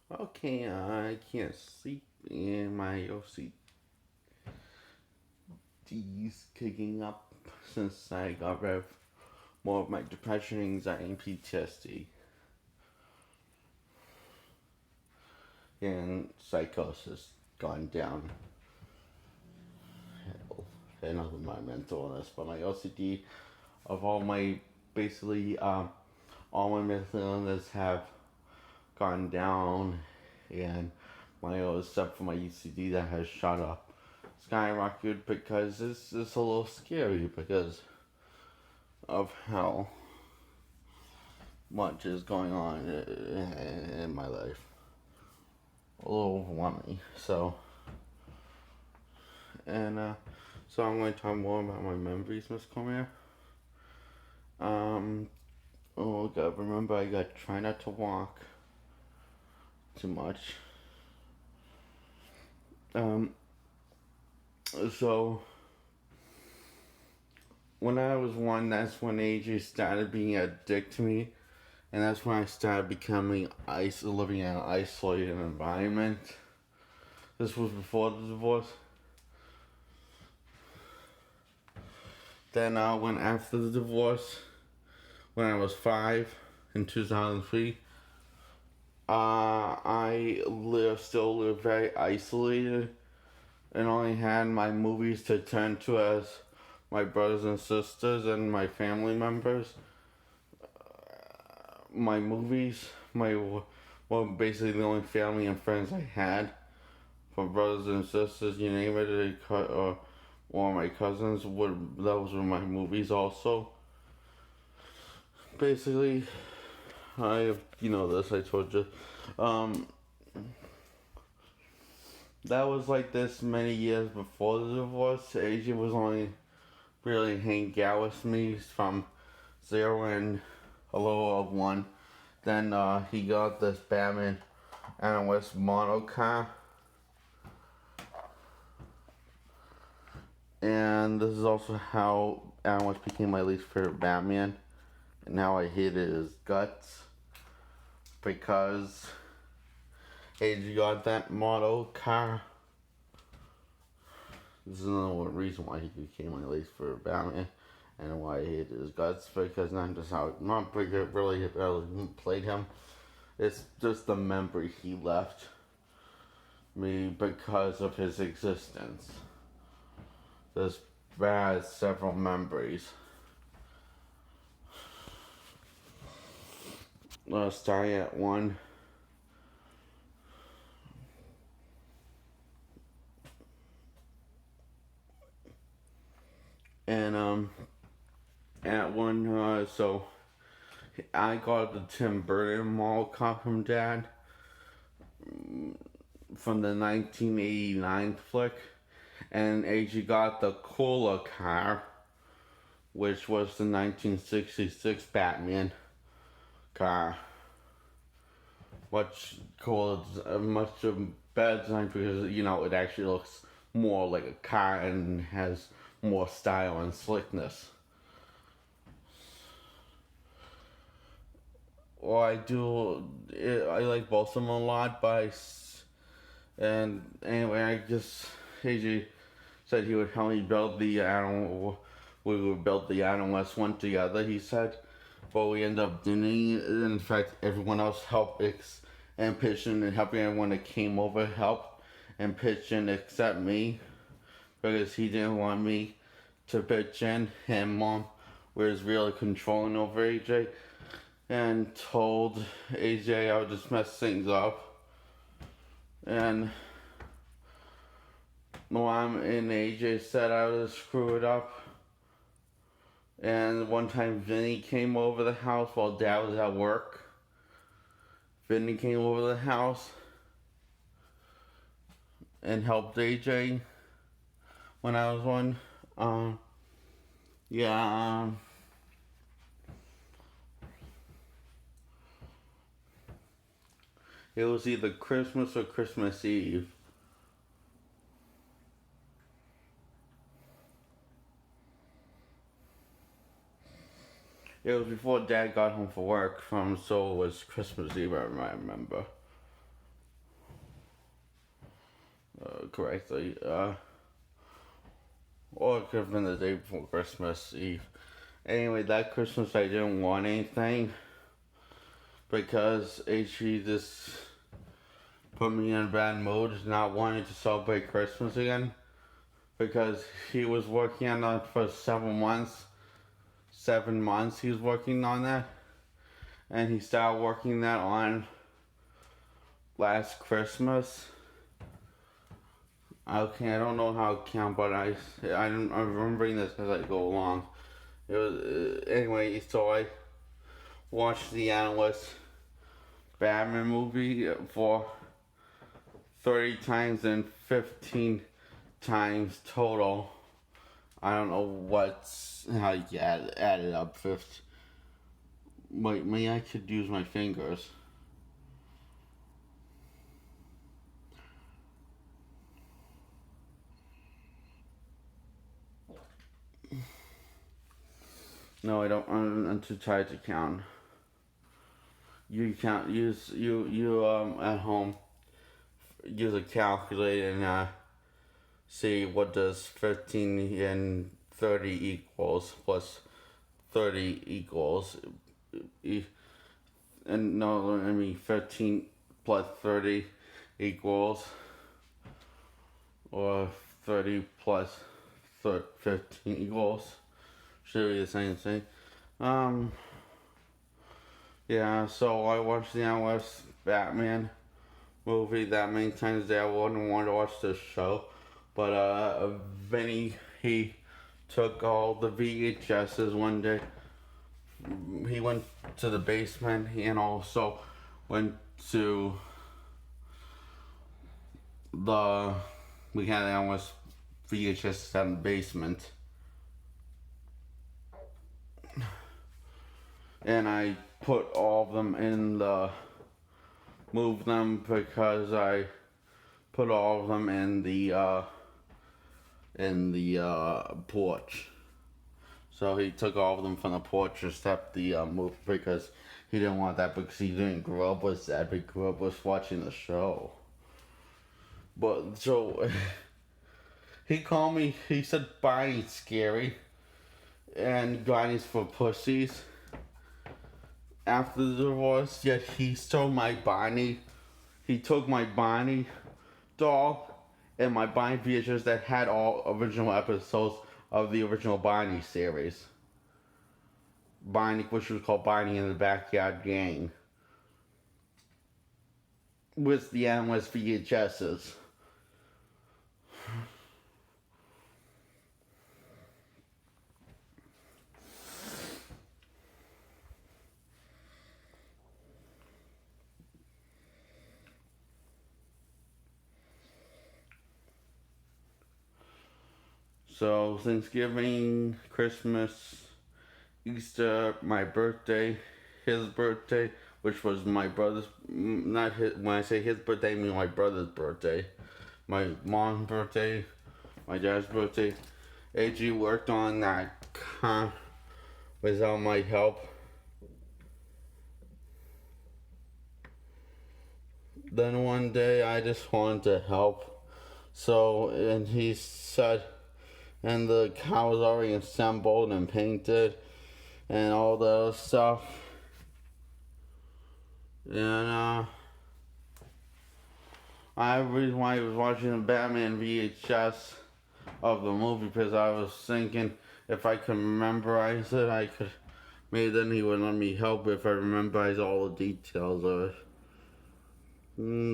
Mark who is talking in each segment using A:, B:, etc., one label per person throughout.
A: Okay, I can't sleep and my OCD's kicking up since I got rid of more of my depression, anxiety, and PTSD. And psychosis gone down. Another my mental illness, but my OCD of basically all my mental illness have gone down, and my except for my UCD that has shot up, skyrocketed because it's a little scary because of how much is going on in my life. A little overwhelming. And so I'm going to talk more about my memories, Miss Cormier. Um, oh God, remember I got try not to walk too much. Um, so when I was one, that's when AJ started being a dick to me, and that's when I started becoming living in an isolated environment. This was before the divorce. Then when after the divorce, when I was 5 in 2003, still lived very isolated and only had my movies to turn to as my brothers and sisters and my family members. My movies, basically the only family and friends I had, from brothers and sisters, you name it, or my cousins, those were my movies also. Basically, this, I told you. Um, that was like this many years before the divorce. AJ was only really hanging out with me from 0 and a little of 1. Then he got this Batman and West mono car. And this is also how Adam West became my least favorite Batman. And now I hated his guts because AJ got that model car. This is another reason why he became my least favorite Batman and why I hated his guts, because not just how not really played him. It's just the memory he left me because of his existence. This bad several memories. Starting at 1. And at 1, so I got the Tim Burton mall cop from Dad from the 1989 flick, and AJ got the Cola car, which was the 1966 Batman car. Much cooler, much better design because it actually looks more like a car and has more style and slickness. Well, I like both of them a lot, and anyway, AJ said he would help me build the Adam. We would build the Adam West one together. He said, but we ended up doing it. In fact, everyone else helped and pitched in, and helping everyone that came over helped and pitch in except me, because he didn't want me to pitch in, and Mom was really controlling over AJ and told AJ I would just mess things up. And Mom and AJ said I would screw it up. And one time Vinny came over the house while Dad was at work. Vinny came over the house and helped AJ when I was 1. Yeah, it was either Christmas or Christmas Eve. It was before Dad got home from work, so it was Christmas Eve, I remember. correctly. Or it could have been the day before Christmas Eve. Anyway, that Christmas I didn't want anything because HG just put me in a bad mood, not wanting to celebrate Christmas again because he was working on that for 7 months. 7 months he was working on that, and he started working that on last Christmas. Okay, I don't know how it count, but I'm remembering this as I go along. It was anyway. So I watched the Analyst Batman movie for 30 times and 15 times total. I don't know how you add it up. Wait, maybe I could use my fingers. No, I don't. I'm too tired to count. You can't use you at home. Use a calculator and see what does 15 and 30 equals plus 30 equals. And no, I mean 15 plus 30 equals, or 30 plus 15 equals. Should be the same thing. Yeah, so I watched the Analyst Batman movie that many times that I wouldn't want to watch this show. But Vinny, he took all the VHSs one day. He went to the basement and also went to we had Analyst VHS in the basement. And I put all of them moved them because I put all of them in the porch. So he took all of them from the porch and stepped the move because he didn't want that because he didn't grow up with that. He grew up with watching the show. But so he called me. He said Barney's scary, and Barney's for pussies. After the divorce, yet he stole my Barney. He took my Barney doll and my Barney VHS that had all original episodes of the original Barney series. Barney, which was called Barney and the Backyard Gang, with the Analyst VHSs. So Thanksgiving, Christmas, Easter, my birthday, his birthday, which was my brother's, not his, when I say his birthday, I mean my brother's birthday, my mom's birthday, my dad's birthday. AG worked on that without my help. Then one day I just wanted to help. So, and he said, and the car was already assembled and painted and all the other stuff. And I reason why I was watching the Batman VHS of the movie because I was thinking if I could memorize it, I could. Maybe then he would let me help if I memorize all the details of it.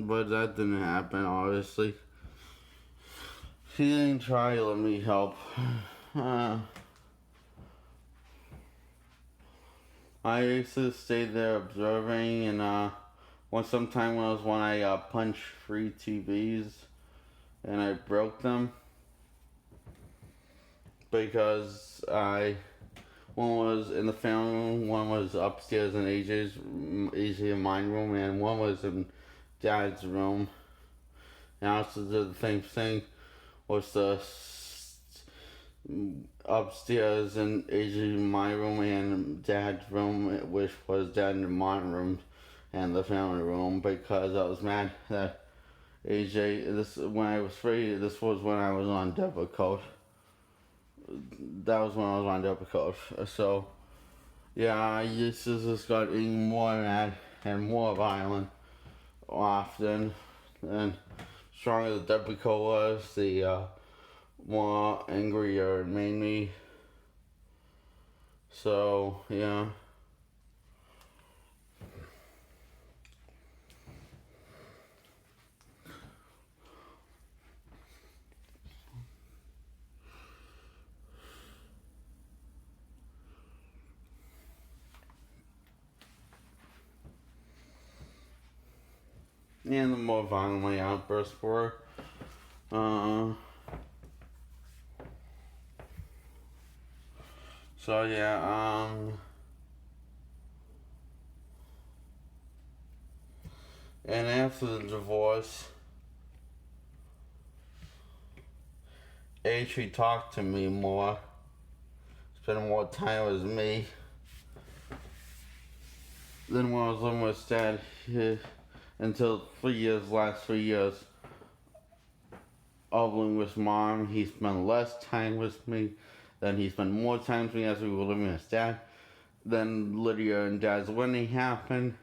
A: But that didn't happen, obviously. He didn't try to let me help. I used to stay there observing, and sometime when I punched 3 TVs and I broke them because one was in the family room, one was upstairs in AJ and mine room, and one was in Dad's room. And I also did the same thing. Was the upstairs in AJ my room and Dad's room, which was Dad and my room and the family room, because I was mad that AJ, this when I was free. This was when I was on Depakote. That was when I was on Depakote. So yeah, this is just got even more mad and more violent often. And stronger the Depakote was, the more angrier it made me. So yeah. And the more violent my outbursts were. Uh, so yeah, and after the divorce, H, he talked to me more, spent more time with me than when I was living with Dad. Until 3 years, last 3 years of living with Mom, he spent less time with me. Then he spent more time with me as we were living with Dad. Then Lydia and Dad's wedding happened,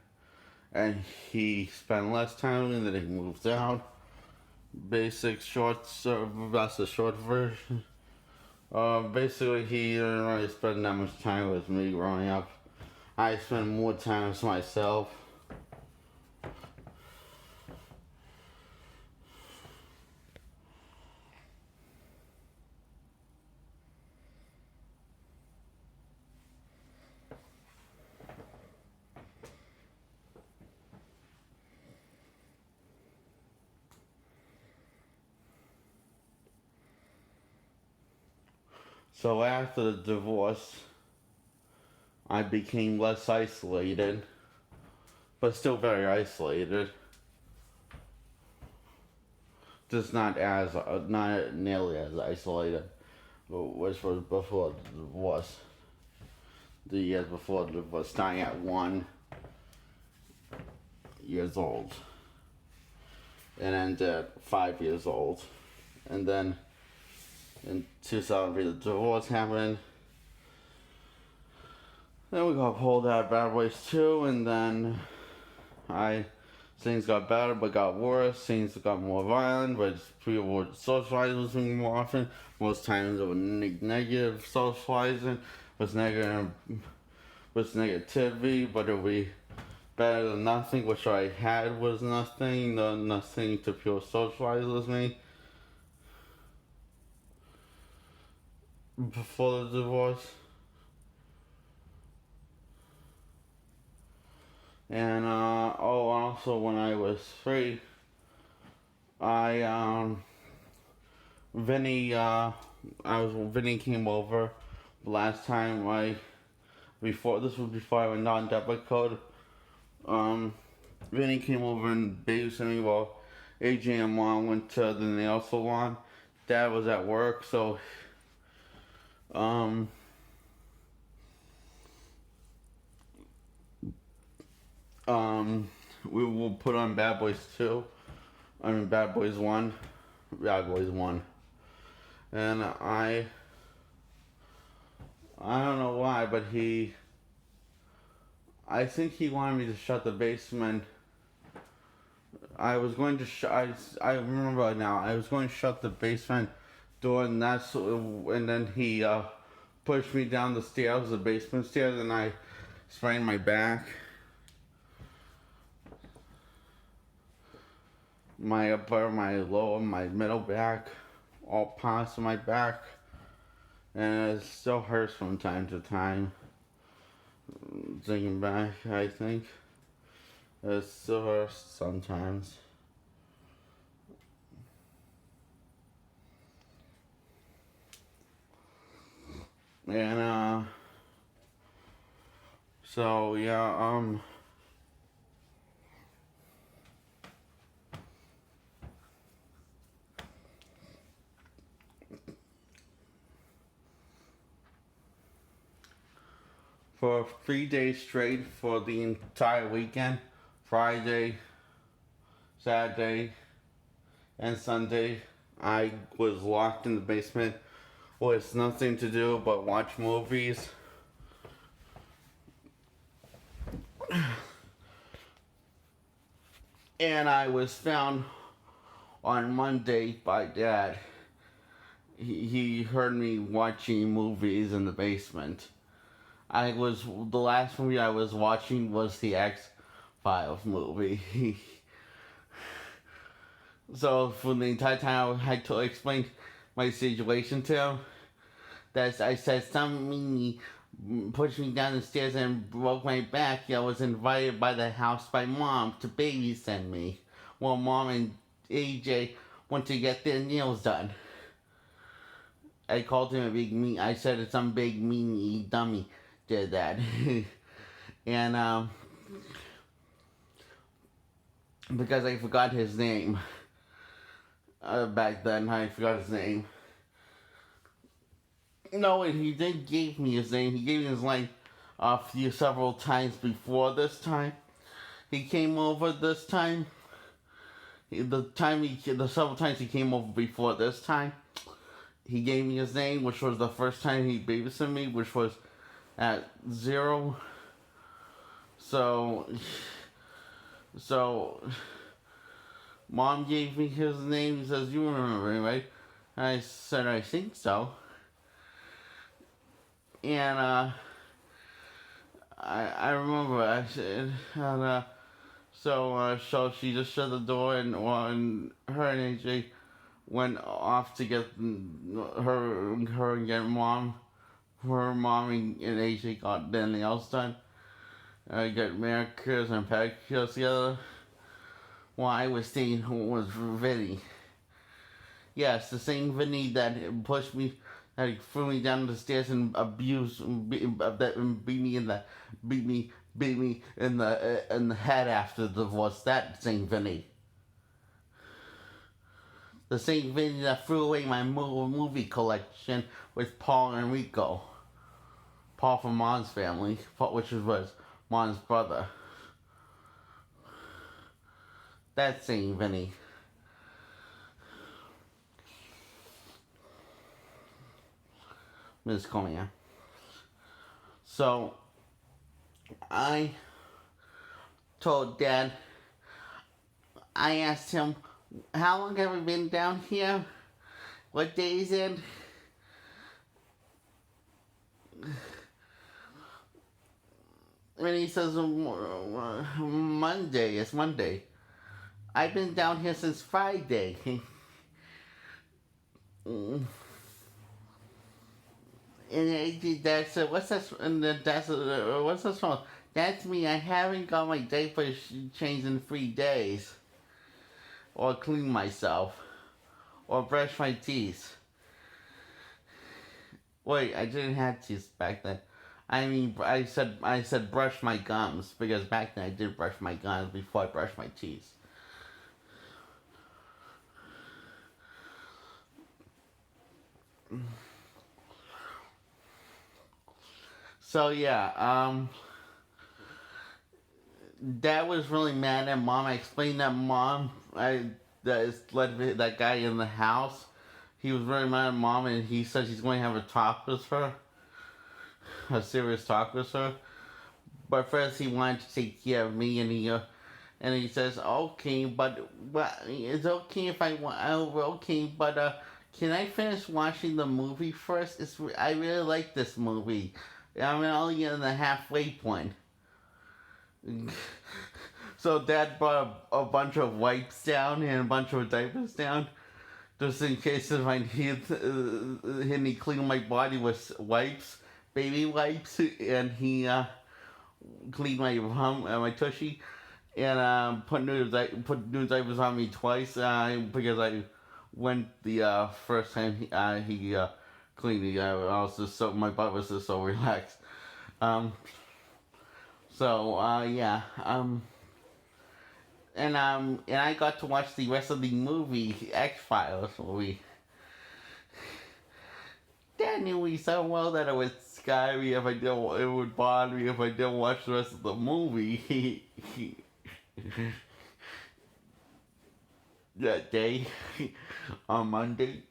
A: and he spent less time with me. Then he moved out. Basic shorts, that's the short version. Basically, he didn't really spend that much time with me growing up. I spent more time with myself. So after the divorce, I became less isolated, but still very isolated. Just not nearly as isolated, which was before the divorce. The years before the divorce, starting at 1 years old, and ended at 5 years old, and then in 2003 the divorce happened. Then we got pulled out of Bad Boys 2, and then things got better but got worse. Things got more violent, but people were socializing with me more often. Most times it was negative socializing, was negativity, but it would be better than nothing, which I had was nothing. Nothing to people socialize with me before the divorce. And also when I was free, Vinny came over last time. This was before I went on Depakote. Vinny came over and babysat me while AJ and Mom went to the nail salon. Dad was at work, so we will put on Bad Boys 2. Bad Boys 1. Bad Boys 1. And I don't know why, but I think he wanted me to shut the basement. I was going to I remember now. I was going to shut the basement door, and then he pushed me down the stairs, the basement stairs, and I sprained my back. My upper, my lower, my middle back, all parts of my back, and it still hurts from time to time. Thinking back, I think it still hurts sometimes. And so yeah, for 3 days straight for the entire weekend, Friday, Saturday, and Sunday I was locked in the basement with nothing to do but watch movies. And I was found on Monday by Dad. He heard me watching movies in the basement. The last movie I was watching was the X Files movie. So for the entire time I had to explain my situation to him. That I said something pushed me down the stairs and broke my back. I was invited by the house by Mom to babysit me while Mom and AJ went to get their nails done. I called him a big mean. I said it's some big meanie dummy did that, and because I forgot his name back then, I forgot his name. No, and he did give me his name. He gave me his name several times before this time. He came over this time. The several times he came over before this time, he gave me his name, which was the first time he babysat me, which was at 0. So Mom gave me his name. He says, "You remember me, right?" I said, "I think so." And I remember I said, and so she just shut the door, and her and AJ went off to get her and get Mom. Her Mom and AJ got their nails done. Got manicures and pedicures together. While I was staying home with Vinny. Yes, the same Vinny that pushed me, that threw me down the stairs and beat me in the head after the divorce. That same Vinny. The same Vinny that threw away my movie collection with Paul and Rico. Paul from Mon's family, which was Mon's brother. That same Vinny. Ms. Comia. So, I told Dad, I asked him, "How long have we been down here? What day is it?" And he says, "Monday. It's Monday. I've been down here since Friday." And Dad said, "What's that?" And then Dad said, "What's that wrong?" "That's me. I haven't got my diaper changed in 3 days. Or clean myself. Or brush my teeth." Wait, I didn't have teeth back then. I mean, I said brush my gums, because back then I did brush my gums before I brushed my teeth. So yeah, Dad was really mad at Mom. I explained that Mom, let that guy in the house. He was really mad at Mom, and he said he's going to have a talk with her, a serious talk with her. But first, he wanted to take care of me, and he says, "Okay, but it's okay if I want. Okay, but can I finish watching the movie first? I really like this movie. I'm only in the halfway point." So Dad brought a bunch of wipes down and a bunch of diapers down, just in case if I need clean my body with wipes, baby wipes, and he cleaned my tushy, and put new diapers on me twice, because I went the first time he cleaned me. I was just so, my butt was just so relaxed. Yeah. And I got to watch the rest of the movie, X Files movie. Dad knew me so well that it would scare me if I didn't. It would bother me if I didn't watch the rest of the movie. that day on Monday.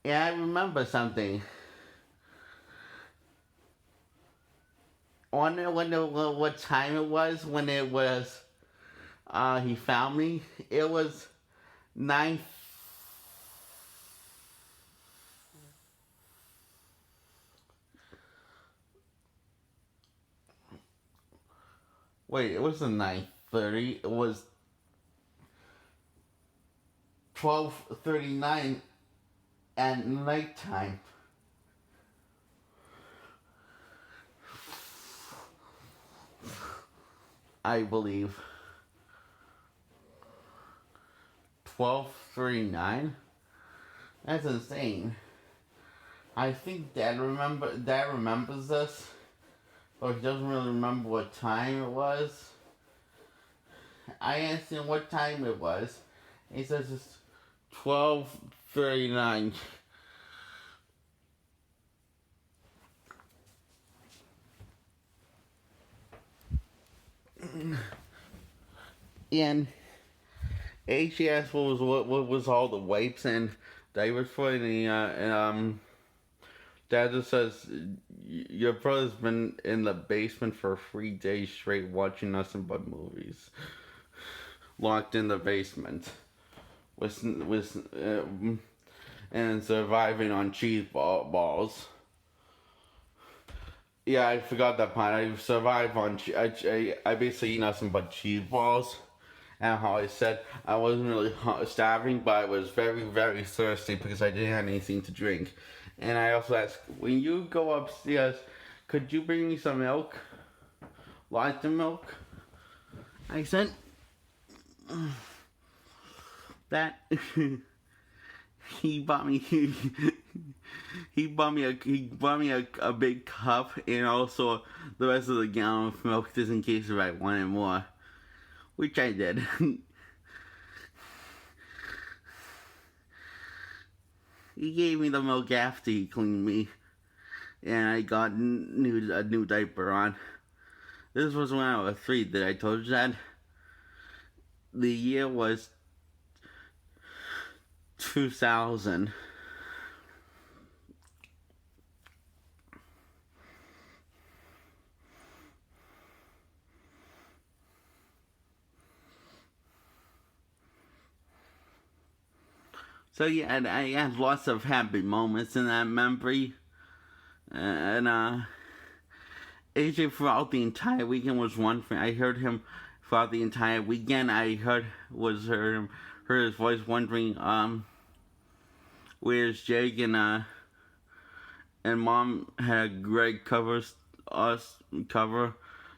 A: Yeah, I remember something. Wonder what time it was when it was. He found me. It was nine. Wait, it wasn't 9:30. It was 12:39 at nighttime. I believe 12:39. That's insane. I think Dad remembers this, but he doesn't really remember what time it was. I asked him what time it was. He says it's 12:39. And he asked what was all the wipes and diapers for, and Dad just says your brother's been in the basement for 3 days straight watching nothing but movies, locked in the basement, and surviving on balls. Yeah, I forgot that part. I survived on. I basically eat nothing but cheese balls. And how I said I wasn't really starving, but I was very, very thirsty because I didn't have anything to drink. And I also asked, when you go upstairs, could you bring me some milk? Lots of milk? I said that he bought me he bought me a big cup and also the rest of the gallon of milk just in case if I wanted more, which I did. He gave me the milk after he cleaned me, and I got a new diaper on. This was when I was 3. Did I told you that? The year was 2000. So yeah, and I had lots of happy moments in that memory, and AJ throughout the entire weekend was one thing. I heard him throughout the entire weekend. I heard his voice wondering, where's Jake, and Mom had a great cover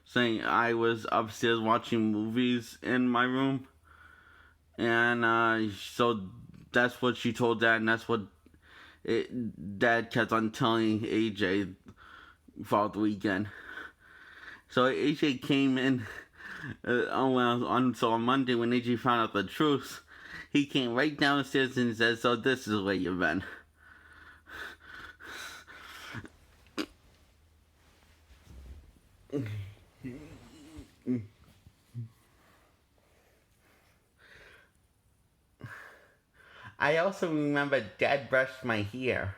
A: saying I was upstairs watching movies in my room, and so that's what she told Dad, and that's what Dad kept on telling AJ throughout the weekend. So AJ came in on Monday when AJ found out the truth. He came right downstairs and said, "So this is where you've been." I also remember Dad brushed my hair.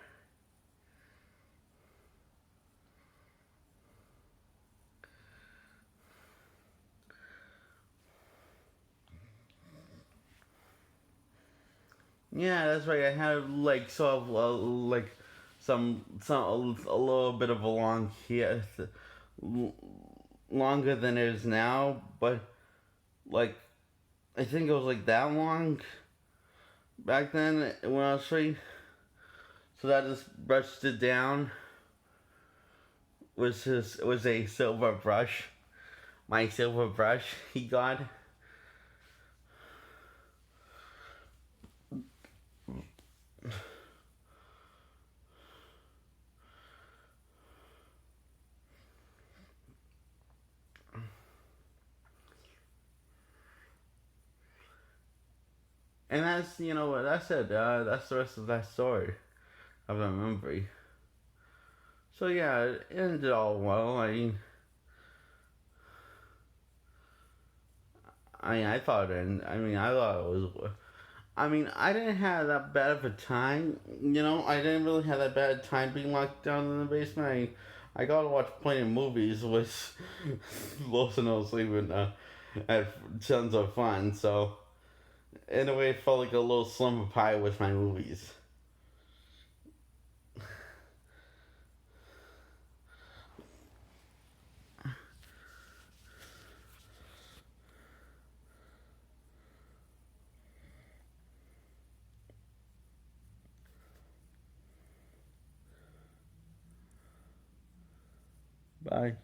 A: Yeah, that's right. I had like sort of like some a little bit of a long hair, longer than it is now, but like I think it was like that long back then when I was 3. So that just brushed it down. Was a silver brush, my silver brush he got. And that's what that's it. That's the rest of that story of the memory. So yeah, it ended all well. I thought it. I thought it was. I didn't have that bad of a time. I didn't really have that bad time being locked down in the basement. I got to watch plenty of movies, which Los and no sleep and had tons of fun. So in a way, it felt like a little slumber pie with my movies. Bye.